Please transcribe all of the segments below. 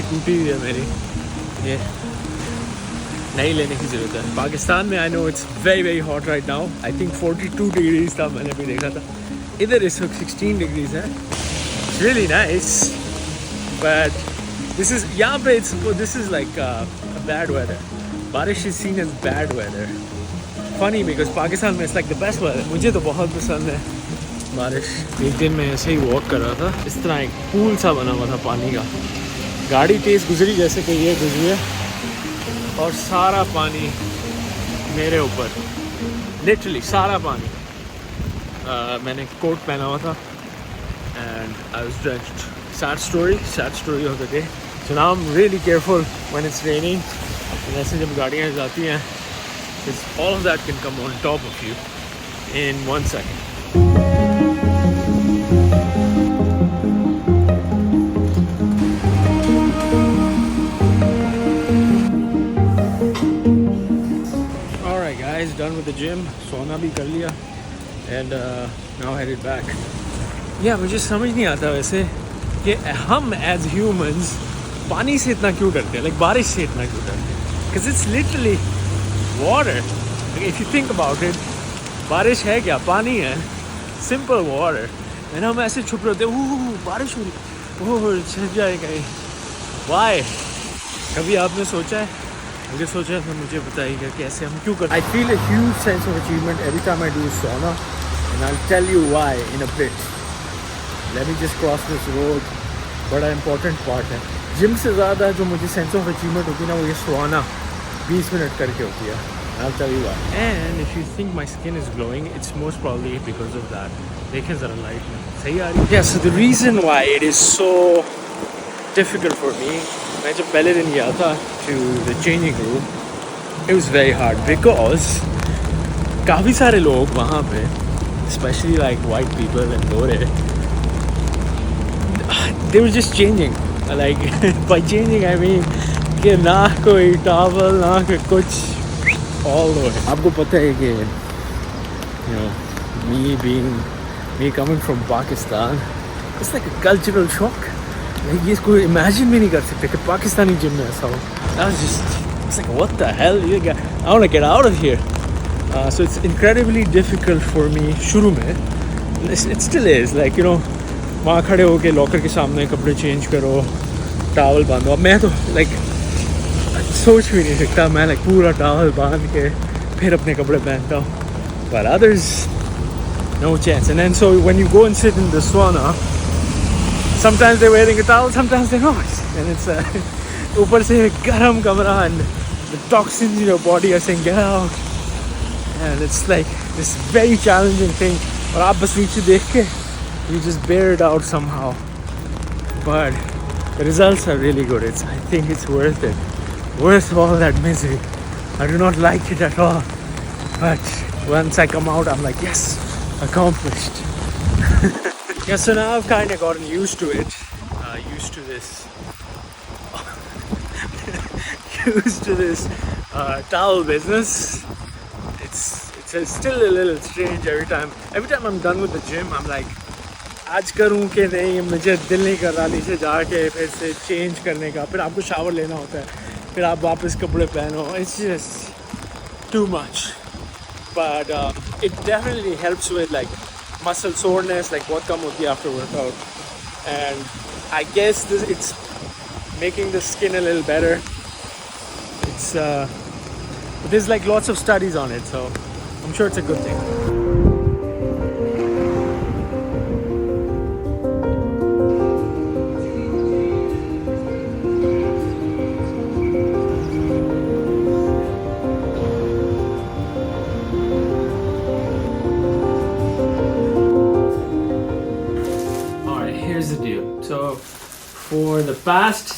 टूटी हुई है मेरी, ये नहीं लेने की ज़रूरत है। पाकिस्तान में I know it's very very hot right now, I think 42 degrees था, मैंने भी देखा था। इधर इस वक्त 16 डिग्रीज है। It's really nice, but this is यहाँ पे this is like bad weather. बारिश is seen as bad weather. Funny because Pakistan में it's like the best weather. मुझे तो बहुत पसंद है बारिश। एक दिन मैं ऐसे ही वॉक कर रहा था, इस तरह एक पूल सा बना हुआ था पानी का, गाड़ी तेज़ गुजरी जैसे कि ये गुजरी है, और सारा पानी मेरे ऊपर, लिटरली सारा पानी। मैंने कोट पहना हुआ था and I was dressed. Sad story of the day. So now I am really careful when it's raining. ऐसे जब गाड़ियाँ जाती हैं, all of that can come on top of you in 1 second. Done with the gym, सोना भी कर लिया and now headed back. Yeah, मुझे समझ नहीं आता वैसे कि हम as humans पानी से इतना क्यों डरते हैं, like बारिश से इतना क्यों डरते हैं? Because it's literally water. Like, if you think about it, बारिश है क्या? पानी है, simple water. and हम ऐसे छुप रहते हैं, बारिश हो रही, ओह छट जाएगा ये। Why? कभी आपने सोचा है? मुझे सोचा था, मुझे बताइएगा कैसे हम क्यों करते हैं। I feel a huge sense of achievement every time I do sauna, and I'll tell you why in a bit. Let me just cross this road. बड़ा important part है। जिम से ज़्यादा जो मुझे सेंस ऑफ अचीवमेंट होती है ना, वो ये sauna 20 मिनट करके होती है। I'll tell you why. And if you think my skin is glowing, it's most probably because of that. देखें ज़रा लाइट में सही आ रही है। Yeah, so the reason why it is so difficult for me, मैं जब पहले दिन गया था to the changing room, it was very hard because काफ़ी सारे लोग वहाँ पे, especially like white people and Gore, they were just changing. Like by changing I mean कि ना कोई towel ना कोई कुछ, all the way. आपको पता है कि you know me coming from Pakistan, it's like a cultural shock. ये इसको इमेजिन भी नहीं कर सकते कि पाकिस्तानी जिम में ऐसा हो। It's like what the hell, I want to get out of here. So it's incredibly difficult for me शुरू में, it still is, like you know, वहाँ खड़े होके लॉकर के सामने कपड़े चेंज करो, टावल बांधो। अब मैं तो like सोच भी नहीं सकता, मैं like पूरा टावल बांध के फिर अपने कपड़े पहनता हूँ, but others no chance. And then so when you go and sit in the sauna, sometimes they're wearing a towel, sometimes they're not, and it's ऊपर से गरम कमरा and the toxins in your body are saying get out, and it's like this very challenging thing. और आप बस नीचे देख के you just bear it out somehow, but the results are really good. I think it's worth all that misery. I do not like it at all, but once I come out I'm like yes, accomplished. Yeah, so now I've kind of gotten used to it, used to this towel business. It's still a little strange every time I'm done with the gym. I'm like, आज करूँ कि नहीं, मुझे दिल नहीं कर रहा नीचे जाके फिर से चेंज करने का, फिर आपको शावर लेना होता है, फिर आप वापस कपड़े पहनो। It's just too much, but it definitely helps with like muscle soreness, like what come with you after workout, and I guess it's making the skin a little better. It's there's like lots of studies on it, so I'm sure it's a good thing. So for the past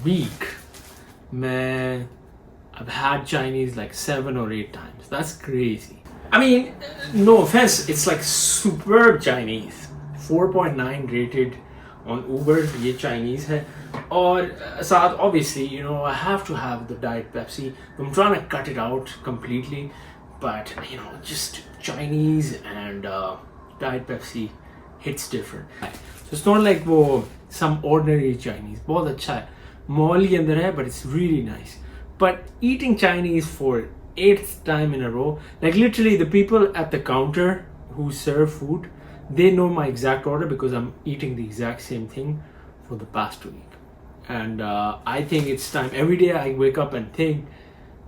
week, I've had Chinese like 7 or 8 times. That's crazy. I mean, no offense, it's like superb Chinese. 4.9 rated on Uber. ये Chinese है, और साथ obviously you know I have to have the Diet Pepsi. I'm trying to cut it out completely, but you know just Chinese and Diet Pepsi hits different. So it's not like वो some ordinary Chinese, बहुत अच्छा है, mall के अंदर है, but it's really nice. But eating Chinese for 8th time in a row, like literally the people at the counter who serve food, they know my exact order because I'm eating the exact same thing for the past week. And I think it's time. Every day I wake up and think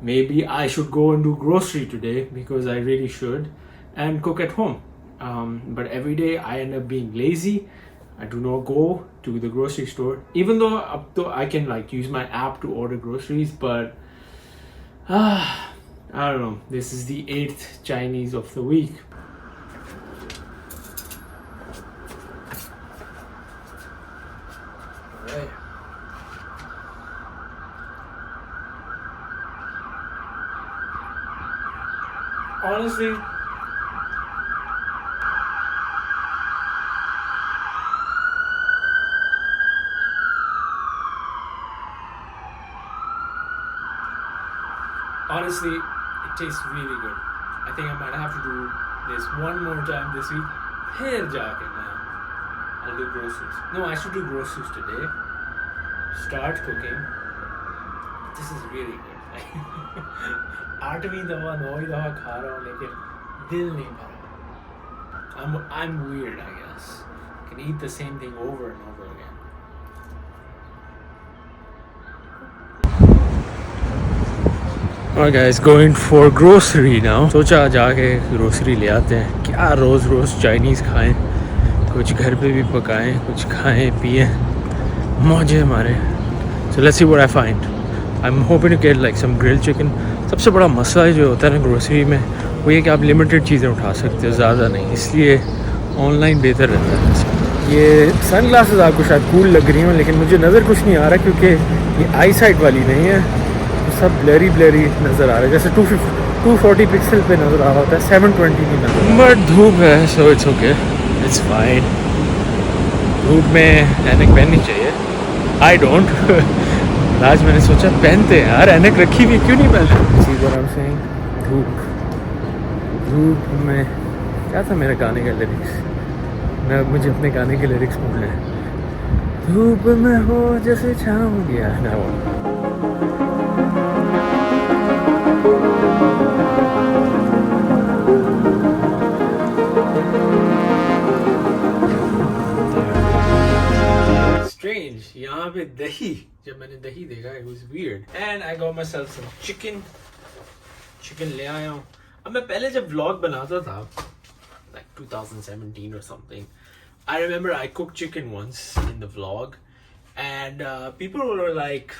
maybe I should go and do grocery today because I really should, and cook at home. But every day I end up being lazy. I do not go to the grocery store, even though I can like use my app to order groceries. But I don't know. This is the 8th Chinese of the week. Alright. Honestly, it tastes really good. I think I might have to do this one more time this week. Here, jaake I'll do groceries. No, I should do groceries today. Start cooking. This is really good. 8वीं दफा 9वीं दफा खा रहा हूँ लेकिन दिल नहीं भरा. I'm weird, I guess. I can eat the same thing over and over again. Alright guys, going for grocery now. सोचा जाके grocery ले आते हैं. क्या रोज़ Chinese खाएं, कुछ घर पे भी पकाएं, कुछ खाएं पिएं, मौजे मारें. So let's see what I find. I'm hoping to get like some grilled chicken. सबसे बड़ा मसला जो होता है ना ग्रोसरी में वो ये कि आप लिमिटेड चीज़ें उठा सकते हो, ज़्यादा नहीं. इसलिए ऑनलाइन बेहतर रहता है. ये सन ग्लासेस आपको शायद कूल लग रही हैं लेकिन मुझे नज़र कुछ नहीं आ रहा क्योंकि ये आई साइट वाली नहीं है. तो सब ब्लरी नज़र आ रहा है. जैसे 240 पिक्सल पे नज़र आ रहा होता है, 720 नहीं नज़र. बट धूप है so it's okay, it's fine. धूप में ऐनक पहननी चाहिए. I don't. आज मैंने सोचा पहनते हैं यार, ऐनक रखी हुई क्यों नहीं पहने. धूप में क्या था मेरे गाने का लिरिक्स. मुझे अपने गाने के लिरिक्स भूलने हैं. धूप में हो जैसे छाँव गया ना वो. Strange. यहाँ पे दही, जब मैंने दही देखा, it was weird. And I got myself some chicken ले आया हूँ. अब मैं पहले जब vlog बनाता था, like 2017 or something, I remember I cooked chicken once in the vlog, and people were like,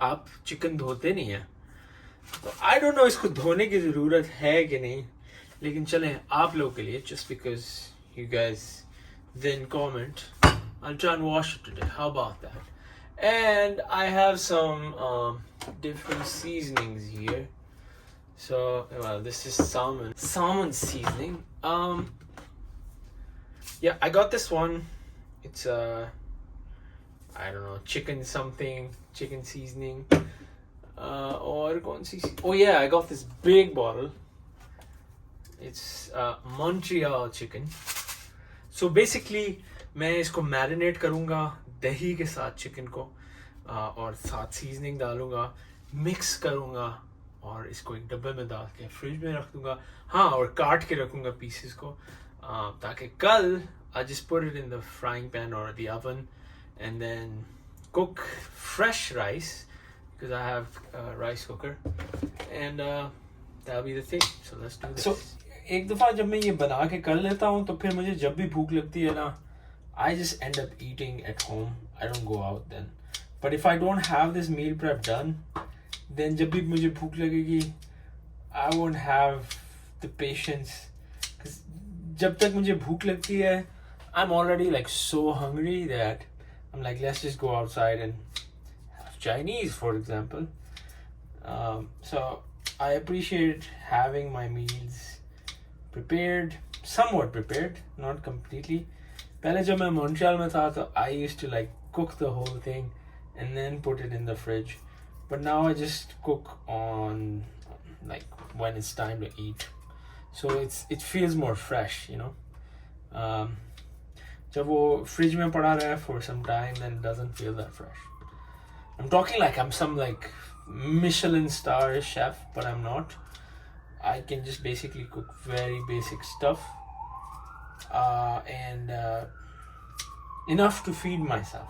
आप chicken धोते नहीं हैं. तो I don't know इसको धोने की ज़रूरत है कि नहीं, लेकिन चलें आप लोगों के लिए, just because you guys didn't comment, I'll try and wash it today. How about that? And I have some different seasonings here. So, well, this is salmon seasoning. Yeah, I got this one. It's I don't know, chicken seasoning. Or oh yeah, I got this big bottle. It's Montreal chicken. So basically, मैं इसको marinate करूँगा दही के साथ chicken को, और साथ seasoning डालूँगा, मिक्स करूँगा और इसको एक डब्बे में डाल के फ्रिज में रख दूँगा. हाँ, और काट के रखूँगा पीसेस को, ताकि कल I just put it in the frying pan or the oven and then cook fresh rice because I have a rice cooker, and that'll be the thing. So let's do this. So एक दफ़ा जब मैं ये बना के कर लेता हूँ तो फिर मुझे जब भी भूख लगती है ना, I just end up eating at home. I don't go out then. But if I don't have this meal prep done, then जब भी मुझे भूख लगेगी, I won't have the patience. Because जब तक मुझे भूख लगती है, I'm already like so hungry that I'm like, let's just go outside and have Chinese, for example. So I appreciate having my meals prepared, somewhat prepared, not completely. पहले जब मैं Montreal में था तो I used to like cook the whole thing and then put it in the fridge. But now I just cook on like when it's time to eat. So it feels more fresh, you know. जब वो fridge में पड़ा रहे for some time, then it doesn't feel that fresh. I'm talking like I'm some like Michelin star chef, but I'm not. I can just basically cook very basic stuff, and enough to feed myself.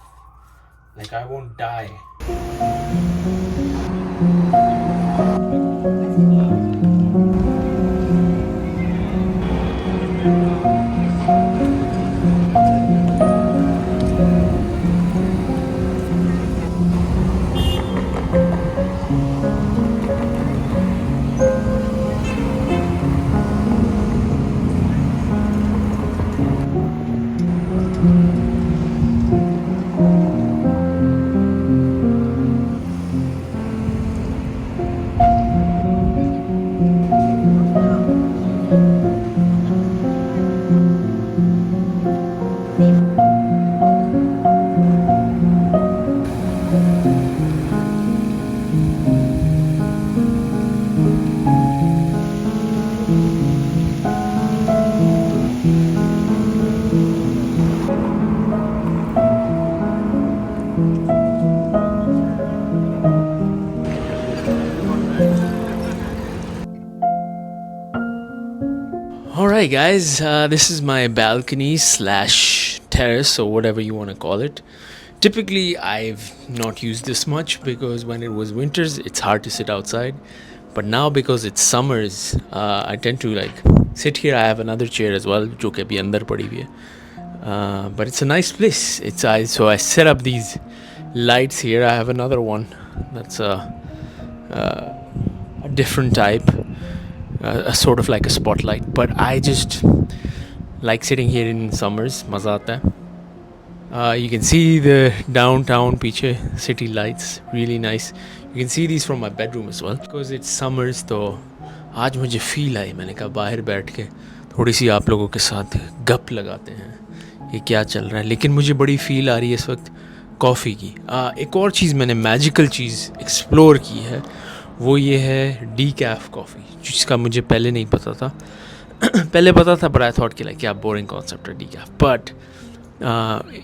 Like I won't die. Alright, guys, this is my balcony slash terrace or whatever you want to call it. Typically, I've not used this much because when it was winters, it's hard to sit outside. But now, because it's summers, I tend to like sit here. I have another chair as well, जो कि अभी अंदर पड़ी हुई है. But it's a nice place. So I set up these lights here. I have another one that's a different type, a sort of like a spotlight. But I just like sitting here in summers. मज़ा आता है. You can see the downtown पीछे city lights, really nice. You can see these from my bedroom as well. Because it's summers, तो आज मुझे feel आई. मैंने कहा बाहर बैठ के थोड़ी सी आप लोगों के साथ गप लगाते हैं ये क्या चल रहा है. लेकिन मुझे बड़ी feel आ रही है इस वक्त कॉफ़ी की. एक और चीज़ मैंने मैजिकल चीज़ एक्सप्लोर की है, वो ये है डीकैफ कॉफ़ी, जिसका मुझे पहले नहीं पता था. पहले पता था, but I thought कि like क्या boring concept है decaf. But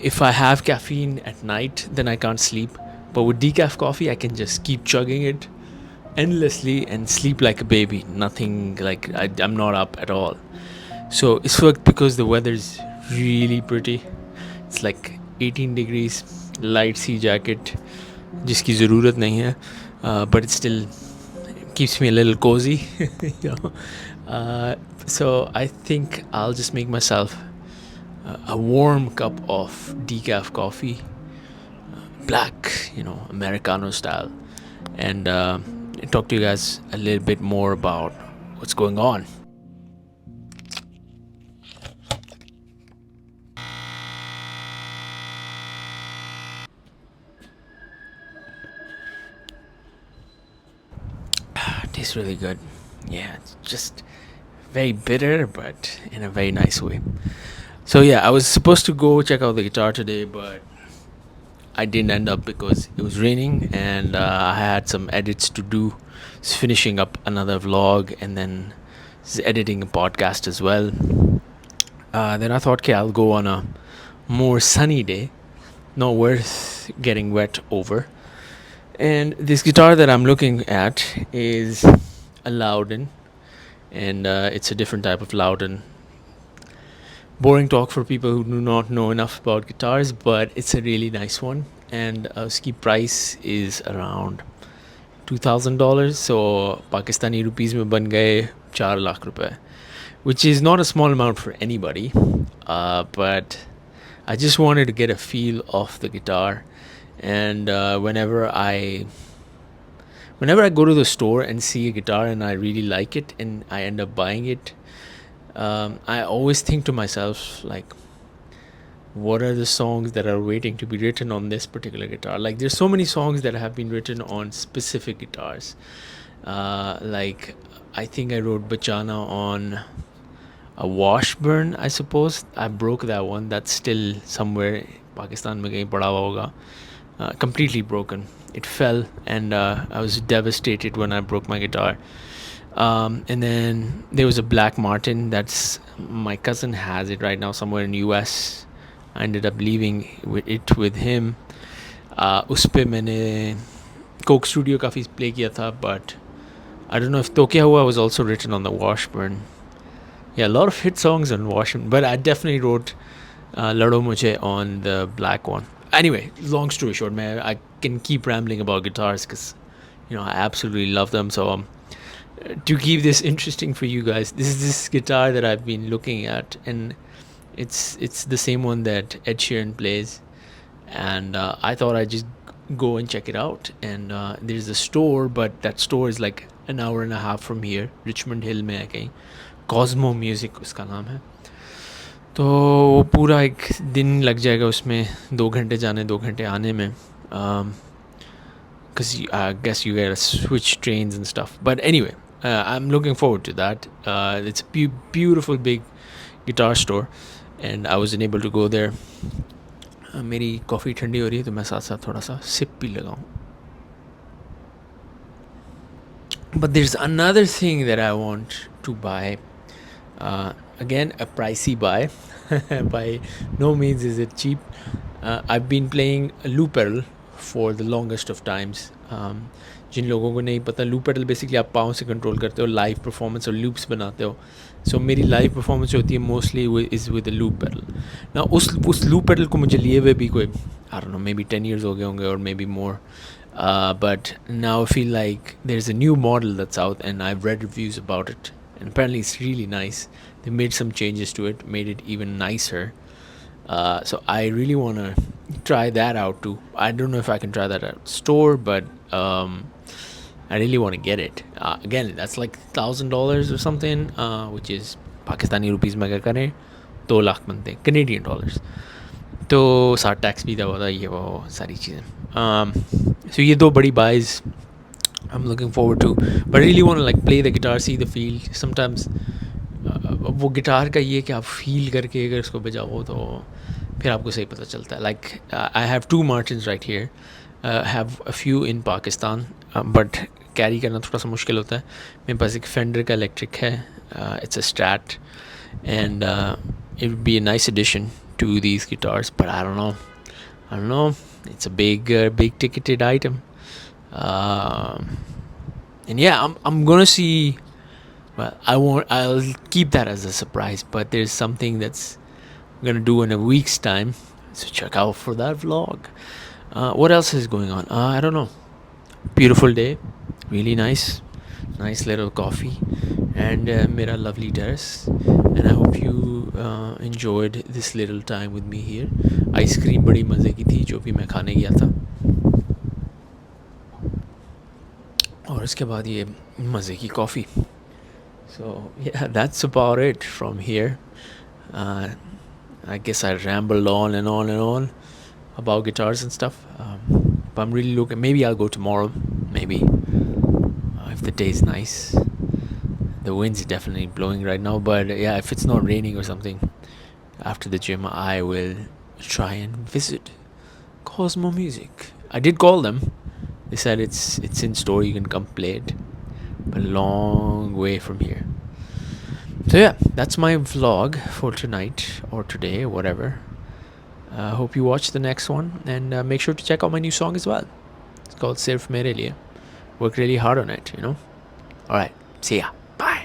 if I have caffeine at night, then I can't sleep. But with decaf coffee, I can just keep chugging it endlessly and sleep like a baby. Nothing like I'm not up at all. So it's worked because the weather's really pretty. It's like 18 degrees, light sea jacket, जिसकी ज़रूरत नहीं है, but it still keeps me a little cozy. You know? So I think I'll just make myself a warm cup of decaf coffee, black, Americano style, and talk to you guys a little bit more about what's going on. Tastes really good. Yeah, it's just very bitter, but in a very nice way. So yeah, I was supposed to go check out the guitar today, but I didn't end up because it was raining and I had some edits to do. Just finishing up another vlog and then editing a podcast as well. Then I thought, okay, I'll go on a more sunny day, not worth getting wet over. And this guitar that I'm looking at is a Loudon, and it's a different type of Loudon. Boring talk for people who do not know enough about guitars, but it's a really nice one. And its price is around $2,000. So Pakistani rupees में बन गए 4 लाख रुपए, which is not a small amount for anybody. But I just wanted to get a feel of the guitar. And whenever I go to the store and see a guitar and I really like it and I end up buying it, I always think to myself, like, what are the songs that are waiting to be written on this particular guitar? Like, there's so many songs that have been written on specific guitars. Like, I think I wrote Bachana on a Washburn, I suppose. I broke that one. That's still somewhere Pakistan mein kahin pada hua hoga. Completely broken. It fell, and I was devastated when I broke my guitar. And then there was a Black Martin. That's my cousin has it right now somewhere in US. I ended up leaving it with him. उस पे मैंने Coke studio काफ़ी play किया था, but I don't know if तो क्या हुआ was also written on the Washburn. Yeah, a lot of hit songs on Washington, but I definitely wrote Lado Mujhe on the black one. Anyway, long story short, man, I can keep rambling about guitars because, I absolutely love them. So, to keep this interesting for you guys, this is this guitar that I've been looking at, and it's the same one that Ed Sheeran plays, and I thought I'd just go and check it out. And there's a store, but that store is like an hour and a half from here, Richmond Hill में है कहीं. Cosmo music उसका नाम है. तो वो पूरा एक दिन लग जाएगा उसमें, 2 घंटे जाने 2 घंटे आने में, because I guess you gotta switch trains and stuff. But anyway, I'm looking forward to that. It's a beautiful big guitar store, and I wasn't able to go there. मेरी कॉफ़ी ठंडी हो रही है तो मैं साथ साथ थोड़ा सा सिप भी लगाऊँ. But there's another thing that I want to buy. Again, a pricey buy. By no means is it cheap. I've been playing loop pedal for the longest of times. जिन लोगों को नहीं पता, लूप पेडल बेसिकली आप पाँव से control करते हो, live performance और लूप्स बनाते हो. सो मेरी लाइव परफॉर्मेंस जो होती है mostly is with the loop pedal. ना उस लूप पेडल को मुझे लिए हुए भी कोई आई don't no may be 10 years हो गए होंगे और may be more. But now I feel like there's a new model that's out, and I've read reviews about it, and apparently it's really nice. They made some changes to it, made it even nicer. So I really want to try that out too. I don't know if I can try that at store, but I really want to get it. Again, that's like $1,000 or something, which is Pakistani rupees में क्या करें 2 लाख बनते हैं Canadian dollars. तो साथ tax भी दवा ये वो सारी चीज़ें. So ये 2 बड़ी buys I'm looking forward to, but I really want to like play the guitar, see the feel. Sometimes वो गिटार का ये कि आप फील करके अगर इसको बजाओ तो फिर आपको सही पता चलता है. Like I have 2 Martins right here, have a few in Pakistan, but carry करना थोड़ा सा मुश्किल होता है. मेरे पास एक फेंडर का इलेक्ट्रिक है, it's a Strat, and it would be a nice addition to these guitars, but I don't know, it's a big ticketed item. And yeah, I'm gonna see. Well, I'll keep that as a surprise, but there's something that's I'm gonna do in a week's time, so check out for that vlog. What else is going on? I don't know. Beautiful day, really nice little coffee, and mera lovely terrace. And I hope you enjoyed this little time with me here. Ice cream बड़ी मज़े की थी जो भी मैं खाने गया था, और उसके बाद ये मज़े की coffee. So yeah, that's about it from here. I guess I rambled on and on and on about guitars and stuff. But I'm really looking. Maybe I'll go tomorrow. Maybe if the day's nice. The wind's definitely blowing right now. But yeah, if it's not raining or something, after the gym, I will try and visit Cosmo Music. I did call them. They said it's in store. You can come play it. But a long way from here. So yeah, that's my vlog for tonight or today, whatever. Hope you watch the next one, and make sure to check out my new song as well. It's called Sirf Mere Liye. Worked really hard on it, Alright, see ya. Bye.